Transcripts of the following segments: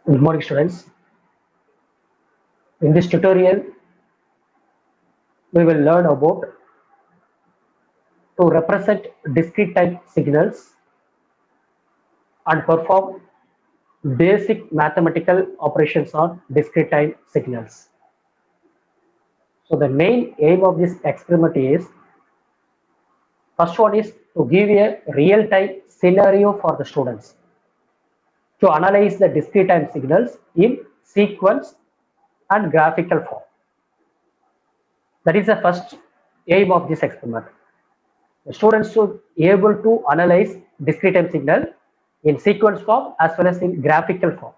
Good morning, students. In this tutorial, we will learn about to represent discrete time signals and perform basic mathematical operations on discrete time signals. So the main aim of this experiment is, first one is to give a real-time scenario for the students to analyze the discrete time signals in sequence and graphical form. That is the first aim of this experiment. The students should be able to analyze discrete time signal in sequence form as well as in graphical form.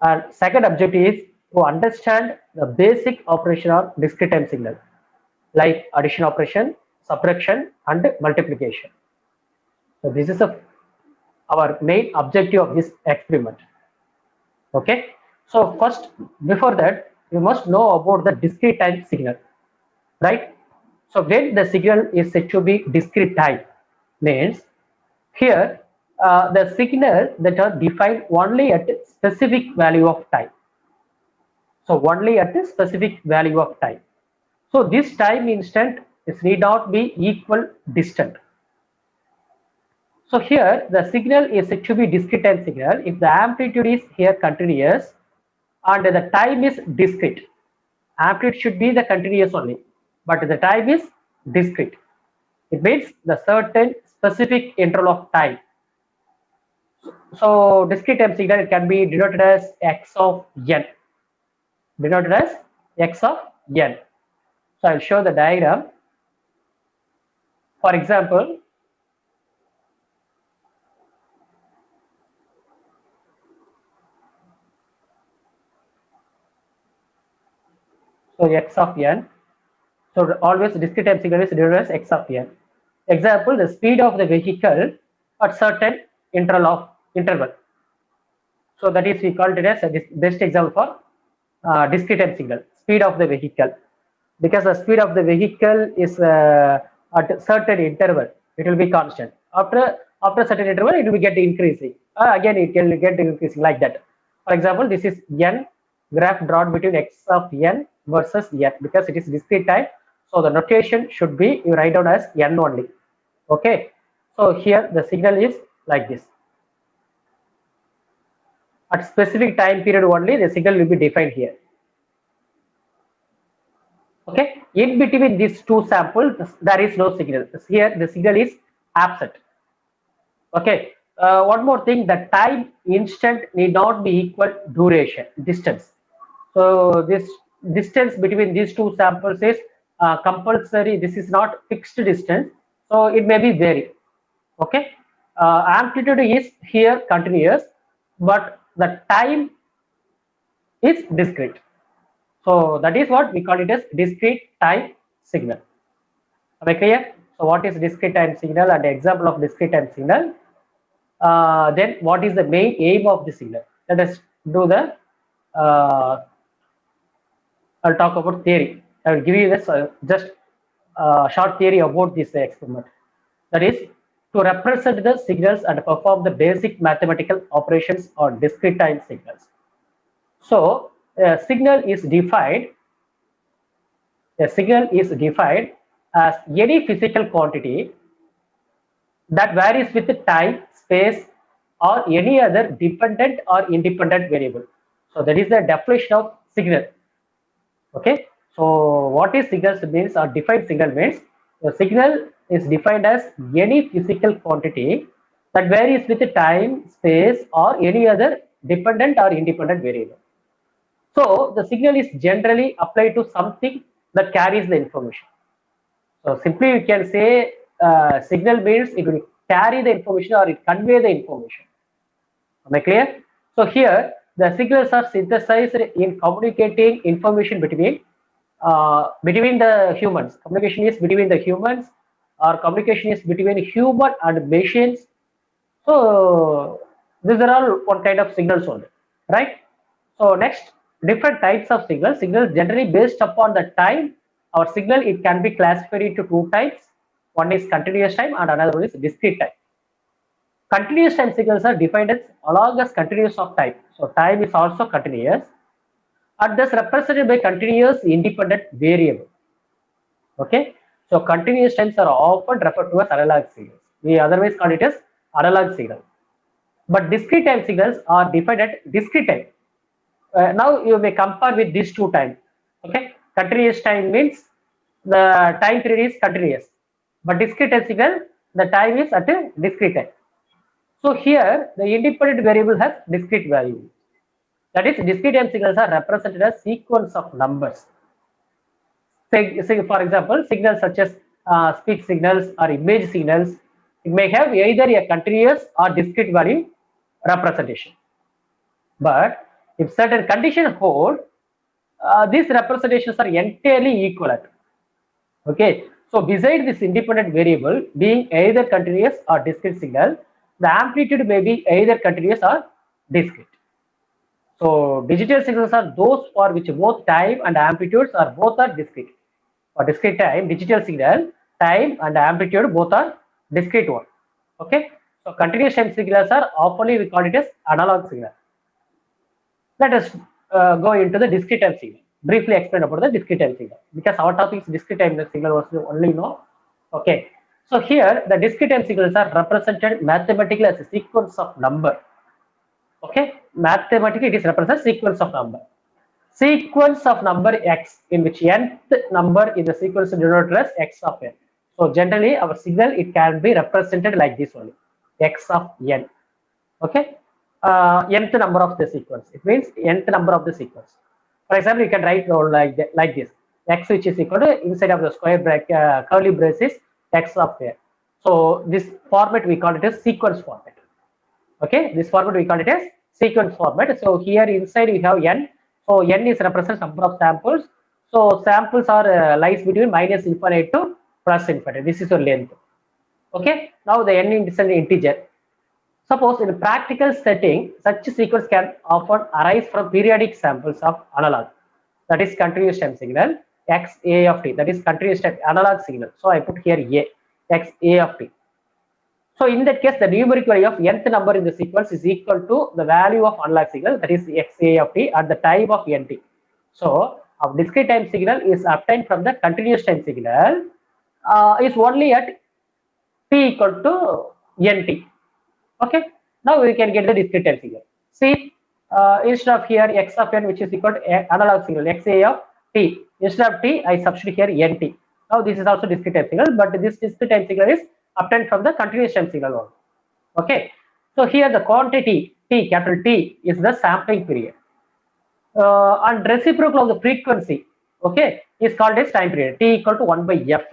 And second objective is to understand the basic operation of discrete time signal like addition operation, subtraction and multiplication. So this is our main objective of this experiment. Okay. So first, before that, you must know about the discrete time signal, right? So when the signal is said to be discrete time, means here the signal that are defined only at a specific value of time. So only at a specific value of time. So this time instant is need not be equal distant. So here the signal is said to be discrete time signal if the amplitude is here continuous and the time is discrete. Amplitude should be the continuous only, but the time is discrete. It means the certain specific interval of time. So discrete time signal can be denoted as x of n. Denoted as x of n. So I'll show the diagram. For example, so x of n. So always discrete time signal is denoted as x of n. Example, the speed of the vehicle at certain interval. So that is we call it as a best example for discrete time signal, speed of the vehicle. Because the speed of the vehicle is at a certain interval, it will be constant. After certain interval, it will get increasing. Again, it will get increasing like that. For example, this is n graph drawn between x of n versus n because it is discrete time. So the notation should be you write down as n only. Okay. So here the signal is like this. At specific time period only, the signal will be defined here. Okay, in between these two samples, there is no signal. Here, the signal is absent. Okay, one more thing: the time instant need not be equal duration, distance. So this distance between these two samples is compulsory. This is not fixed distance, so it may be vary. Okay, amplitude is here continuous, but the time is discrete. So that is what we call it as discrete time signal. Am I clear? So what is discrete time signal and example of discrete time signal? Then what is the main aim of the signal? Let us do the, I'll talk about theory. I will give you this just short theory about this experiment. That is to represent the signals and perform the basic mathematical operations on discrete time signals. So a signal is defined as any physical quantity that varies with time, space, or any other dependent or independent variable. So that is the definition of signal. Okay. So what is signal means or defined signal means the signal is defined as any physical quantity that varies with time, space, or any other dependent or independent variable. So the signal is generally applied to something that carries the information. So simply we can say signal means it will carry the information or it convey the information. Am I clear? So here the signals are synthesized in communicating information between the humans. Communication is between the humans or communication is between human and machines. So these are all one kind of signals only, right? So next, different types of signals. Signals generally based upon the time. Our signal, it can be classified into two types. One is continuous time and another one is discrete time. Continuous time signals are defined as along as continuous of time. So time is also continuous and thus represented by continuous independent variable. Okay. So continuous times are often referred to as analog signals. We otherwise call it as analog signal. But discrete time signals are defined at discrete time. Now you may compare with these two times. Okay. Continuous time means the time period is continuous. But discrete time signal, the time is at a discrete time. So here the independent variable has discrete value. That is, discrete time signals are represented as sequence of numbers. Say for example, signals such as speech signals or image signals, it may have either a continuous or discrete value representation. But if certain conditions hold, these representations are entirely equivalent. Okay, so beside this independent variable being either continuous or discrete signal, the amplitude may be either continuous or discrete. So digital signals are those for which both time and amplitudes are both are discrete. For discrete time, digital signal, time and amplitude both are discrete one. Okay, so continuous time signals are often we call it as analog signal. Let us go into the discrete time signal. Briefly explain about the discrete time signal because our topic is discrete time signal was only know. Okay, so here the discrete time signals are represented mathematically as a sequence of number. Okay, mathematically it is represented sequence of number. Sequence of number x in which nth number in the sequence denoted as x of n. So generally our signal it can be represented like this only, x of n. Okay, nth number of the sequence. It means nth number of the sequence. For example, you can write like this: x which is equal to inside of the square bracket curly braces x of n. So this format we call it as sequence format. Okay, this format we call it as sequence format. So here inside we have n. So n is represents number of samples. So samples are lies between minus infinite to plus infinite. This is your length. Okay. Now the n is an integer. Suppose in a practical setting, such a sequence can often arise from periodic samples of analog. That is continuous time signal x a of t. That is continuous time analog signal. So I put here a x a of t. So in that case, the numeric value of nth number in the sequence is equal to the value of analog signal, that is xa of t at the time of nt. So our discrete time signal is obtained from the continuous time signal is only at t equal to nt. Okay. Now we can get the discrete time signal. See, instead of here x of n, which is equal to analog signal xa of t, instead of t, I substitute here nt. Now this is also discrete time signal, but this discrete time signal is obtained from the continuous time signal only. Okay, so here the quantity t, capital T, is the sampling period, and reciprocal of the frequency, okay, is called as time period, t equal to 1 by f.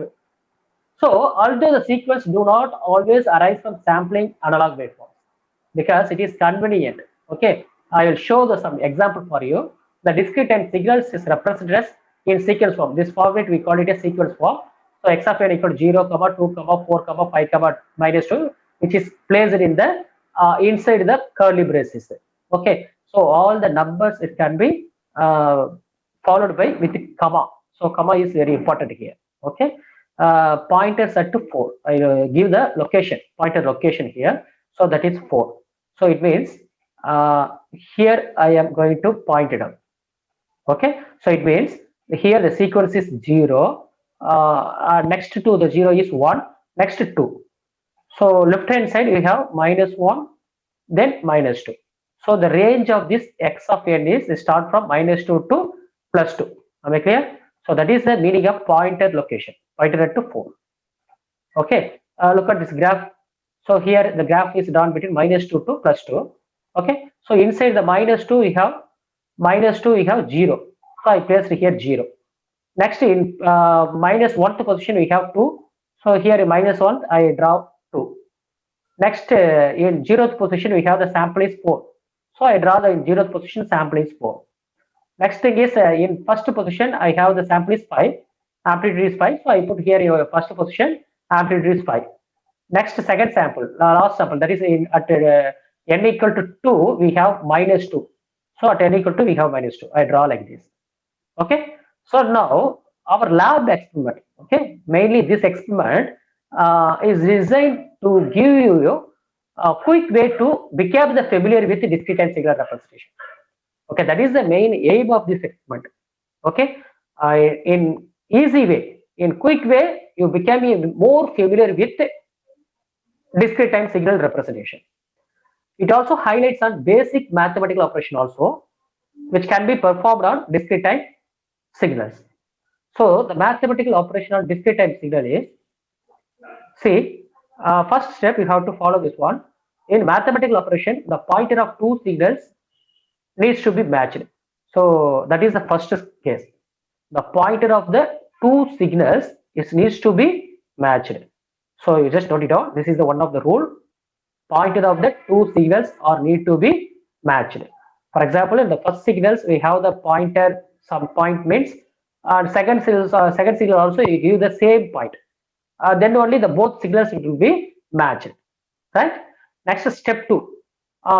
So although the sequence do not always arise from sampling analog waveforms because it is convenient. Okay, I will show some example for you. The discrete time signals is represented as in sequence form. This format we call it a sequence form. So x of n equal to 0, 2, 4, 5, minus 2, which is placed in the inside the curly braces. Okay, so all the numbers it can be followed by with comma. So comma is very important here. Okay, pointer set to 4. I give the location, pointer location here. So that is 4. So it means here I am going to point it out. Okay, so it means here the sequence is 0. Next to the 0 is 1, next to 2. So left hand side we have minus 1, then minus 2. So the range of this x of n is start from minus 2 to plus 2. Am I clear? So that is the meaning of pointer location, pointer at to 4. Okay, look at this graph. So here the graph is done between minus 2 to plus 2. Okay, so inside the minus 2 we have 0. So I placed here 0. Next in minus 1th position we have 2. So here in minus 1 I draw 2. Next in 0th position we have the sample is 4. So I draw the in 0th position sample is 4. Next thing is in first position I have the sample is 5. Amplitude is 5. So I put here your first position, amplitude is 5. Next second sample, last sample, that is in at n equal to 2 we have minus 2. So at n equal to we have minus 2. I draw like this. Okay. So now our lab experiment, okay, mainly this experiment is designed to give you a quick way to become the familiar with discrete time signal representation. Okay, that is the main aim of this experiment. Okay, in easy way, in quick way, you become more familiar with discrete time signal representation. It also highlights on basic mathematical operation also, which can be performed on discrete time signals. So the mathematical operation on discrete time signal is, see, first step you have to follow this one. In mathematical operation, the pointer of two signals needs to be matched. So that is the first case. The pointer of the two signals needs to be matched. So you just note it down. This is the one of the rule. Pointer of the two signals are need to be matched. For example, in the first signals we have the pointer some point means, and second signal also you give the same point. Then only the both signals will be matched, right? Next step 2,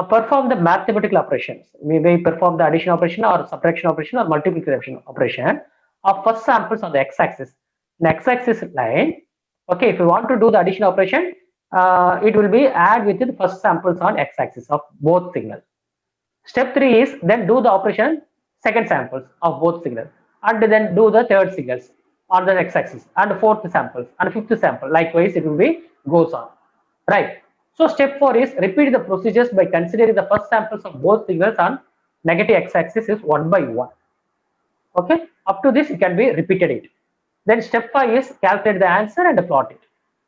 perform the mathematical operations. We may perform the addition operation or subtraction operation or multiplication operation of first samples on the x-axis. In x-axis line, okay, if you want to do the addition operation, it will be add with the first samples on x-axis of both signals. Step 3 is then do the operation second samples of both signals, and then do the third signals on the x-axis, and fourth samples and fifth sample. Likewise, it will be goes on, right? So step 4 is repeat the procedures by considering the first samples of both signals on negative x-axis is one by one. Okay, up to this it can be repeated it. Then step 5 is calculate the answer and plot it.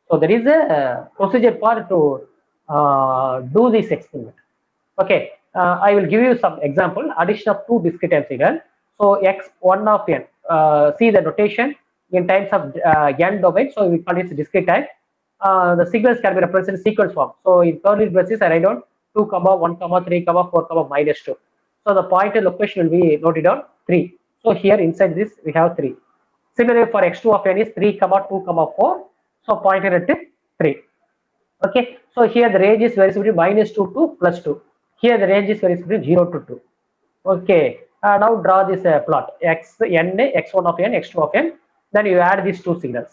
So there is a procedure for to do this experiment. Okay, I will give you some example. Addition of two discrete time signal. So x1 of n. See the notation in times of n domain. So we call it discrete time. The signals can be represented in sequence form. So in curly braces, I write down 2, 1, 3, 4, minus 2. So the pointer location will be noted down 3. So here inside this we have 3. Similarly for x2 of n is 3, 2, 4. So pointer at 3. Okay. So here the range is varies between minus 2 to plus 2. Here the range is varies between 0 to 2. Okay. Now draw this plot n, x1 of n, x2 of n. Then you add these two signals.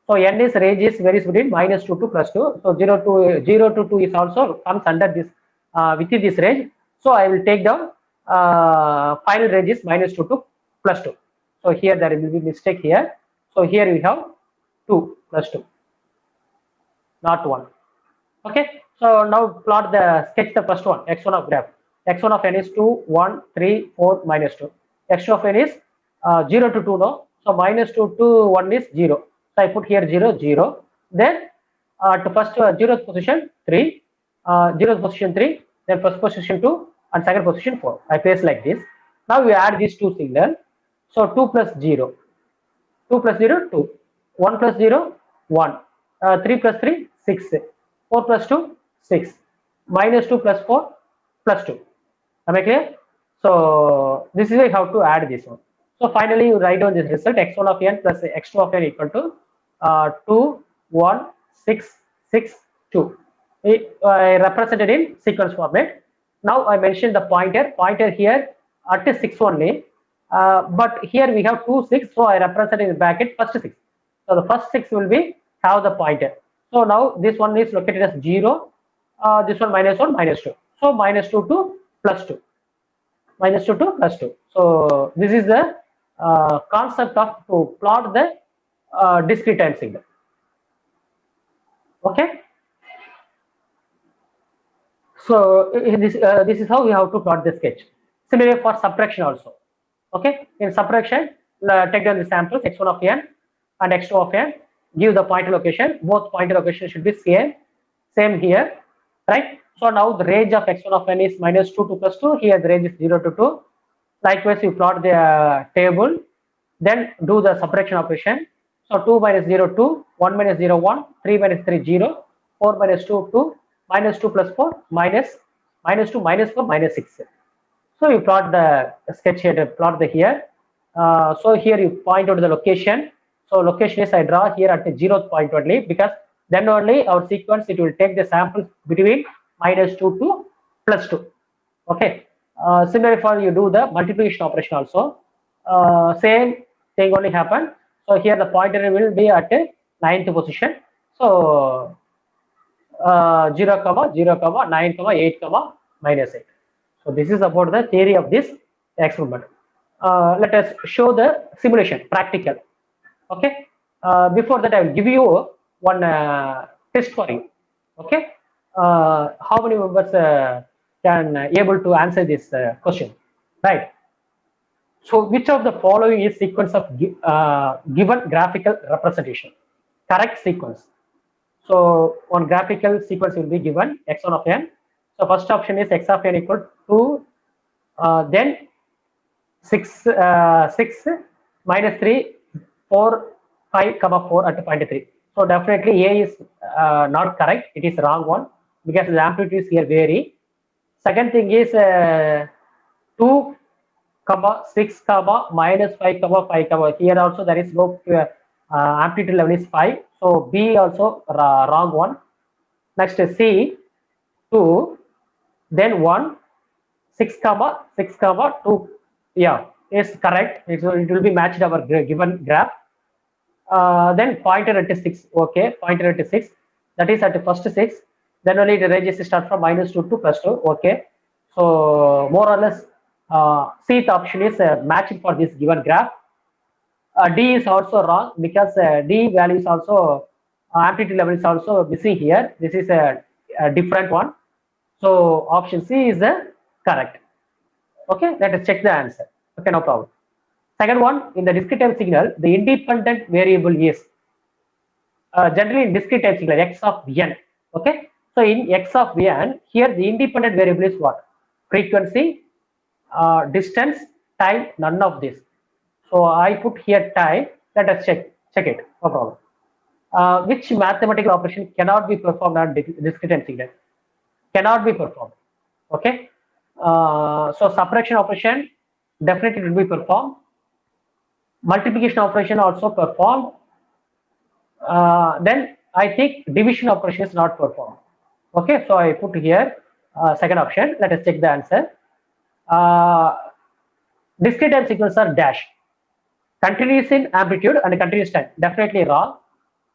So n is range is varies between minus 2 to plus 2. So 0 to 2 is also comes under this within this range. So I will take down final range is minus 2 to plus 2. So here there will be mistake here. So here we have 2 plus 2, not 1. Okay. So now plot the sketch the first one, x1 of graph. x1 of n is 2, 1, 3, 4, minus 2. x2 of n is 0 to 2 no. So minus 2 to 1 is 0. So I put here 0, 0. Then to first 0th position 3, 0th position 3, then first position 2, and second position 4. I place like this. Now we add these two signals. So 2 plus 0, 2 plus 0, 2, 1 plus 0, 1, 3 plus 3, 6, 4 plus 2, 6, minus 2 plus 4, plus 2. Am I clear? So this is how to add this one. So finally you write down this result, x1 of n plus x2 of n equal to 2, 1, 6, 6, 2. I represented in sequence format. Now I mentioned the pointer here at 6 only. But here we have 2, 6, so I represent in the bracket first 6. So the first 6 will be have the pointer. So now this one is located as 0, this one minus 1, minus 2. So minus 2 to plus 2, minus 2 to plus 2. So this is the concept of to plot the discrete time signal. Okay. So this is how we have to plot the sketch. Similarly for subtraction also. Okay, in subtraction, take down the samples x1 of n and x2 of n, give the pointer location. Both pointer locations should be same here, right? So now the range of x1 of n is minus 2 to plus 2. Here the range is 0 to 2. Likewise, you plot the table, then do the subtraction operation. So 2 minus 0, 2, 1 minus 0, 1, 3 minus 3, 0, 4 minus 2, 2, minus 2 plus 4, minus 2, minus 4, minus 6. So you plot the sketch here, plot the here. So here you point out the location. So location is I draw here at the 0th point only, because then only our sequence it will take the samples between minus 2 to plus 2. Okay. Similarly for you do the multiplication operation also. Same thing only happen. So here the pointer will be at the 9th position. So 0, 0, 9, 8, -8. So this is about the theory of this experiment. Let us show the simulation, practical. Okay. Before that, I will give you one test for you. Okay. How many members can able to answer this question? Right. So which of the following is sequence of given graphical representation? Correct sequence. So one graphical sequence will be given x1 of n. So first option is x of n equal to then 6 minus 3 4 5 comma 4 at point 3. So definitely A is not correct. It is wrong one because the amplitudes here vary. Second thing is 2 comma 6 comma minus 5 comma 5 comma. Here also there is no amplitude level is 5. So B also wrong one. Next is C 2, then 1, 6 comma 6 comma 2. Yeah, is correct. It will be matched our given graph. Then pointer at 6. Okay, pointer at 6. That is at the first 6. Then only the ranges start from -2 to +2. Okay. So more or less, Cth option is matched for this given graph. D is also wrong because D value is also amplitude level is also missing here. This is a different one. So option C is correct. Okay, let us check the answer. Okay, no problem. Second one, in the discrete time signal, the independent variable is generally in discrete time signal x of n. Okay, so in x of n, here the independent variable is what? Frequency, distance, time, none of this. So I put here time. Let us check it. No problem. Which mathematical operation cannot be performed on discrete time signal? Cannot be performed. Okay. So subtraction operation definitely will be performed. Multiplication operation also performed. Then I think division operation is not performed. Okay, so I put here second option. Let us check the answer. Discrete time signals are dash. Continuous in amplitude and continuous time. Definitely wrong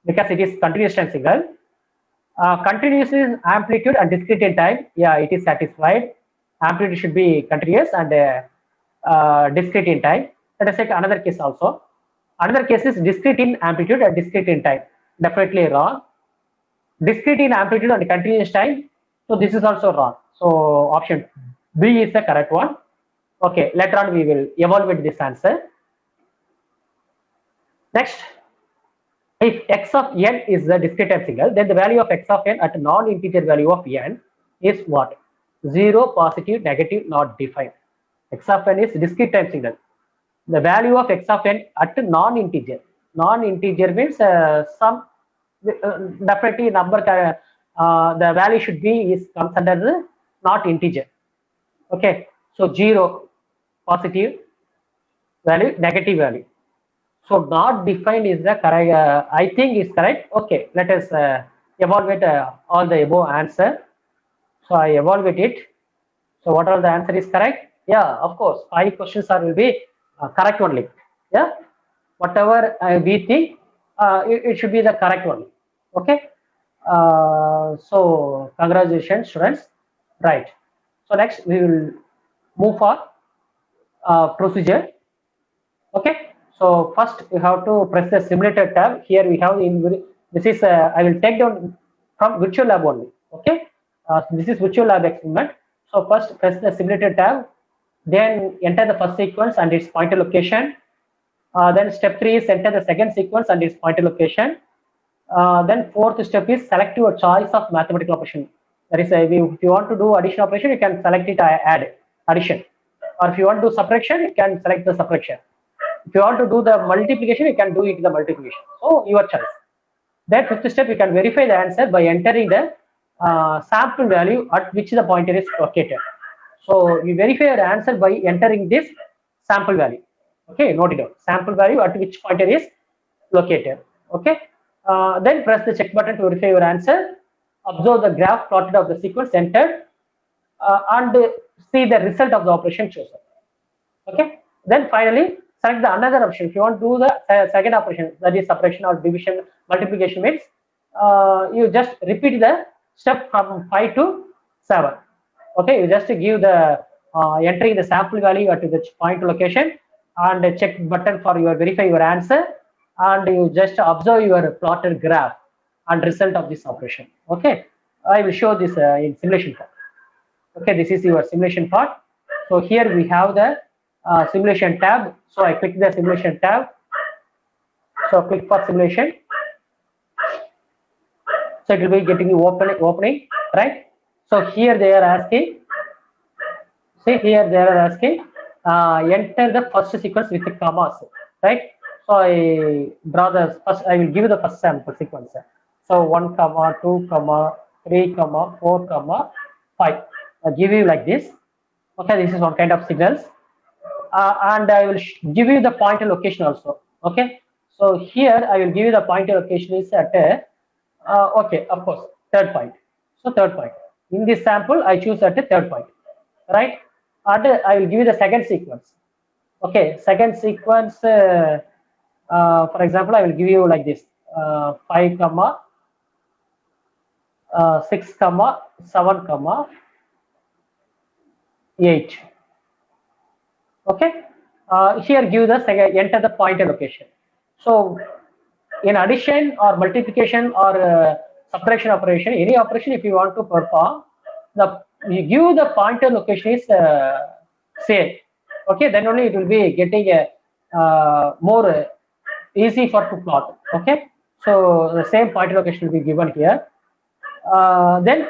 because it is continuous time signal. Continuous in amplitude and discrete in time. Yeah, it is satisfied. Amplitude should be continuous and discrete in time. Let us take another case also. Another case is discrete in amplitude and discrete in time. Definitely wrong. Discrete in amplitude and continuous time. So this is also wrong. So option B is the correct one. Okay, later on we will evaluate this answer. Next, if x of n is the discrete time signal, then the value of x of n at non-integer value of n is what? 0, positive, negative, not defined. X of n is discrete time signal. The value of x of n at non-integer. Non-integer means some definitely number. The value should be is comes under the not integer. Okay, so 0 positive value, negative value. So not defined is the correct. I think is correct. Okay, let us evaluate all the above answer. So I evaluate it. So what are the answer is correct? Yeah, of course. 5 questions are will be correct only. Yeah, whatever we think, it should be the correct one. Okay. So congratulations, students. Right. So next we will move for procedure. Okay. So first you have to press the simulator tab. Here we have in this is I will take down from virtual lab only. Okay. This is virtual lab experiment. So first press the simulator tab, then enter the first sequence and its pointer location. Then step 3 is enter the second sequence and its pointer location. Then fourth step is select your choice of mathematical operation. That is, if you want to do addition operation, you can select it add addition, or if you want to do subtraction, you can select the subtraction. If you want to do the multiplication, you can do it the multiplication. So your choice. Then fifth step, you can verify the answer by entering the sample value at which the pointer is located. So you verify your answer by entering this sample value. Okay, note it down. Sample value at which pointer is located. Okay. Then press the check button to verify your answer. Observe the graph plotted of the sequence entered and see the result of the operation chosen. Okay. Then finally select the another option. If you want to do the second operation, that is subtraction or division, multiplication means you just repeat the step from 5 to 7. Okay, you just give the entering the sample value at the point location and check button for your verify your answer, and you just observe your plotted graph and result of this operation. Okay, I will show this in simulation part. Okay, this is your simulation part. So here we have the simulation tab. So I click the simulation tab. So click for simulation. So it will be getting you opening, right? So here they are asking. See here they are asking enter the first sequence with the commas, right? So I draw the first. I will give you the first sample sequence. So 1 comma 2 comma 3 comma 4 comma 5. I give you like this. Okay, this is one kind of signals, and I will give you the pointer location also. Okay, so here I will give you the pointer location is at okay, of course, third point. So third point in this sample I choose at a third point, right? And I will give you the second sequence. Okay, second sequence. For example, I will give you like this: 5 comma 6 comma 7 comma 8. Okay, here give the second, enter the pointer location. So in addition or multiplication or subtraction operation, any operation if you want to perform, the you give the pointer location is same. Okay, then only it will be getting a more easy for to plot. Okay, so the same pointer location will be given here. Then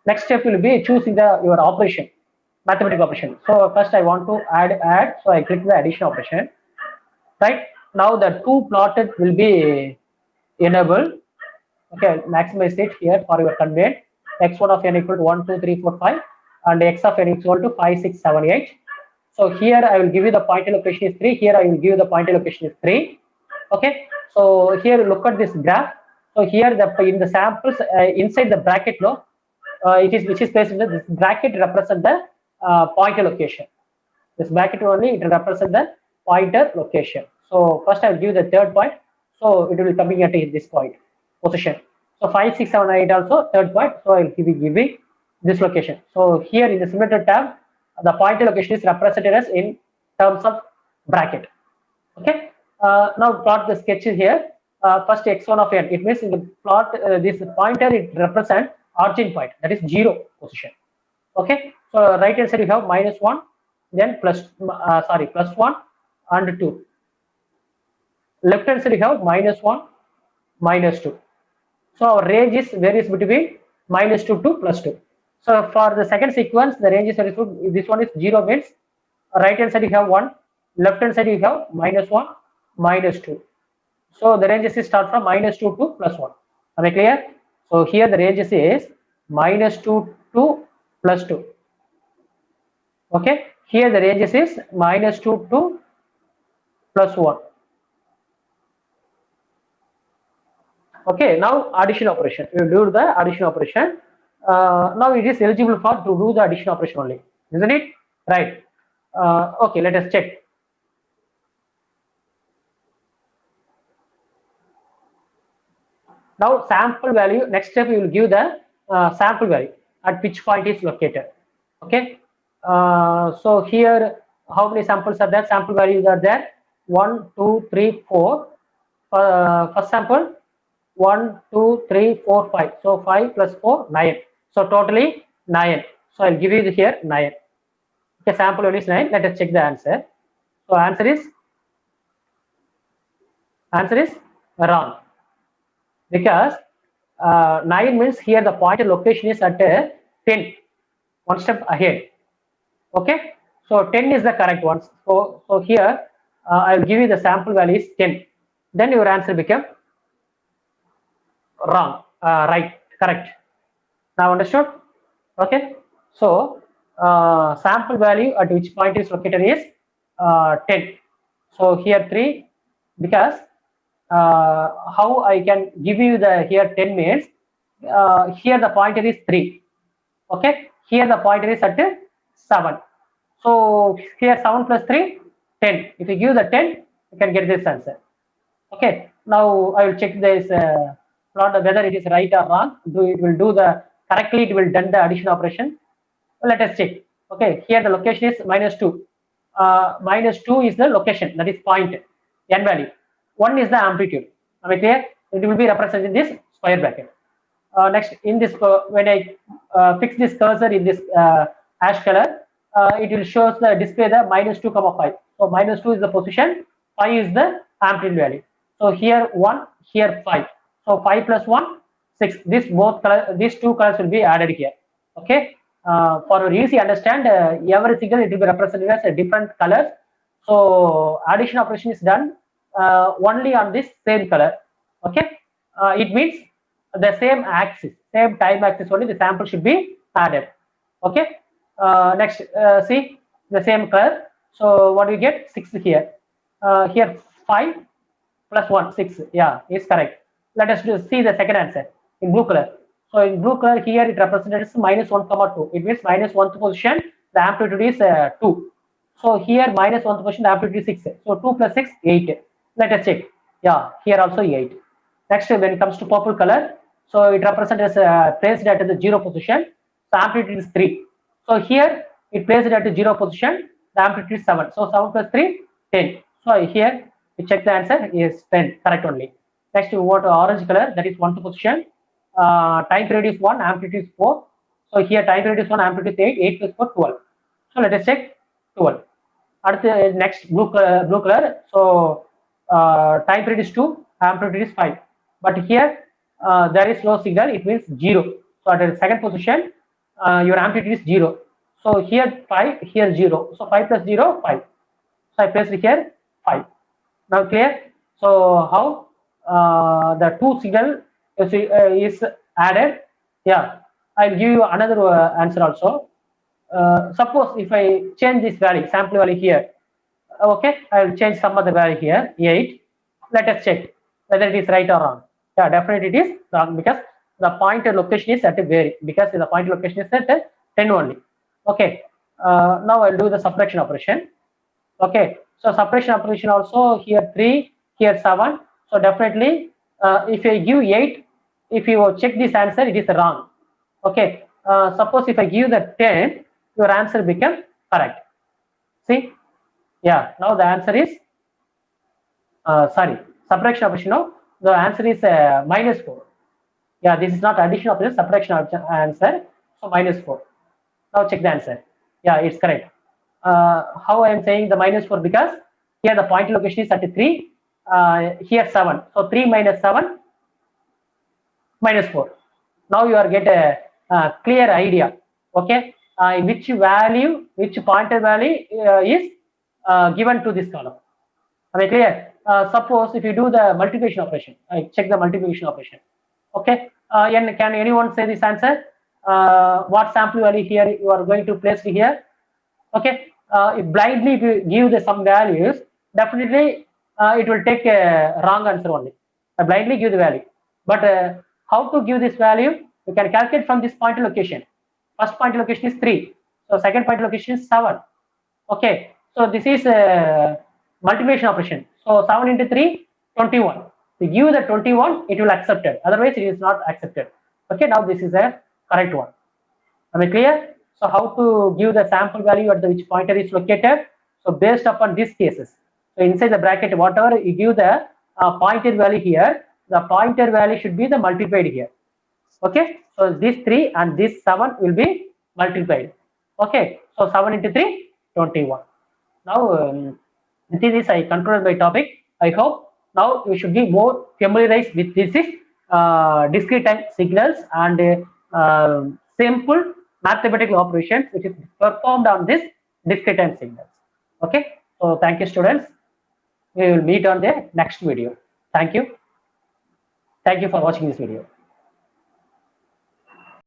next step will be choosing the your operation, mathematical operation. So first I want to add, so I click the addition operation. Right now the two plotted will be enabled. Okay, maximize it here for your convenience. X1 of n equal to 1, 2, 3, 4, 5, and x of n equal to 5, 6, 7, 8. So here I will give you the pointer location is 3. Here I will give you the pointer location is 3. Okay, so here look at this graph. So here in the samples inside the bracket, no, it is which is placed in this bracket represent the pointer location. This bracket only it represent the pointer location. So first I will give the third point. So it will be coming at this point position. So 5, 6, 7, 8 also third point. So I will be giving this location. So here in the simulator tab, the pointer location is represented as in terms of bracket. Okay. Now plot the sketches here. First x1 of n. It means in the plot this pointer it represents origin point, that is 0 position. Okay. So right hand side you have -1, then plus 1 and 2. Left hand side you have -1, -2. So our range is varies between -2 to +2. So for the second sequence, the range is this one is 0 means right hand side you have 1, left hand side you have -1, -2. So the ranges is start from -2 to +1. Am I clear? So here the ranges is -2 to +2. Okay. Here the ranges is -2 to +1. Okay. Now addition operation. You do the addition operation. Now it is eligible for to do the addition operation only, isn't it? Right. Okay. Let us check. Now sample value, next step you will give the sample value at which point is located. Okay. So here how many samples are there? Sample values are there 1, 2, 3, 4. First sample 1, 2, 3, 4, 5. So 5 plus 4, 9. So totally 9. So I'll give you here 9. Okay, sample value is 9. Let us check the answer. So answer is wrong. Because 9 means here the pointer location is at 10, one step ahead. Okay, so 10 is the correct one. So here I will give you the sample value is 10. Then your answer become wrong. Right, correct. Now understood? Okay, so sample value at which point is located is 10. So here 3, because how I can give you the here 10 means here the pointer is 3. Okay, here the pointer is at 7. So here 7 plus 3, 10. If you give the 10, you can get this answer. Okay, now I will check this plot whether it is right or wrong. It will do the correctly it will done the addition operation. Let us check. Okay, here the location is -2. -2 is the location, that is point n value. 1 is the amplitude. Am I clear? It will be represented in this square bracket. Next, in this when I fix this cursor in this ash color, it will show the display the -2, 5. So -2 is the position, 5 is the amplitude value. So here 1, here 5. So 5 plus 1, 6. These two colors will be added here. Okay. For easy understand, every signal it will be represented as a different colors. So addition operation is done only on this same color. Okay. It means the same axis, same time axis only the sample should be added. Okay. Next, see the same color. So what do we get? 6 here. Here 5 plus 1, 6. Yeah, is correct. Let us see the second answer in blue color. So in blue color here it represented as -1, 2. It means -1th position the amplitude is 2. So here -1th position the amplitude is 6. So 2 plus 6, 8. Let us check. Yeah, here also 8. Next, when it comes to purple color, so it represents as placed at the 0 position. So amplitude is 3. So here it placed at the 0 position. The amplitude is 7. So 7 plus 3, 10. So here we check the answer is 10, correct only. Next, we want orange color, that is 1th position. Time period is 1, amplitude is 4. So here time period is 1, amplitude is 8. 8 plus 4, 12. So let us check 12. Next blue color. So time period is 2, amplitude is 5. But here there is no signal, it means 0. So at the second position your amplitude is 0. So here 5, here 0. So 5 plus 0, 5. So I placed here 5. Now clear? So how the two signal is added? Yeah, I'll give you another answer also. Suppose if I change this value, sample value here, okay, I will change some other value here, 8. Let us check whether it is right or wrong. Yeah, definitely it is wrong because the pointer location is at a vary, because the pointer location is at 10 only. Okay. Now I'll do the subtraction operation. Okay, so subtraction operation also here 3, here 7. So definitely if I give 8, if you check this answer, it is wrong. Okay, suppose if I give the 10, your answer becomes correct. See, yeah, now the answer is sorry, subtraction operation. Now the answer is -4. Yeah, this is not addition operation, subtraction answer. So -4. Now check the answer. Yeah, it's correct. How I am saying the -4, because here the point location is at 3, here 7. So 3 minus 7, -4. Now you are get a clear idea. Okay, which value, which pointer value is given to this column. Am I clear? Suppose if you do the multiplication operation, I check the multiplication operation. Okay, can anyone say this answer? What sample value here you are going to place here? Okay, if blindly if you give the some values, definitely it will take a wrong answer only. I blindly give the value, but how to give this value? You can calculate from this point location. First point location is 3, so second point location is 7. Okay, so this is multiplication operation. So 7 into 3, 21. To give the 21, it will accept it. Otherwise, it is not accepted. Okay, now this is a correct one. Am I clear? So how to give the sample value at which pointer is located? So based upon these cases, so inside the bracket, whatever you give the pointer value here, the pointer value should be the multiplied here. Okay, so this 3 and this 7 will be multiplied. Okay, so 7 into 3, 21. Now with this I concluded my topic. I hope now you should be more familiarized with this discrete time signals and simple mathematical operations which is performed on this discrete time signals. Okay, so thank you students. We will meet on the next video. Thank you for watching this video.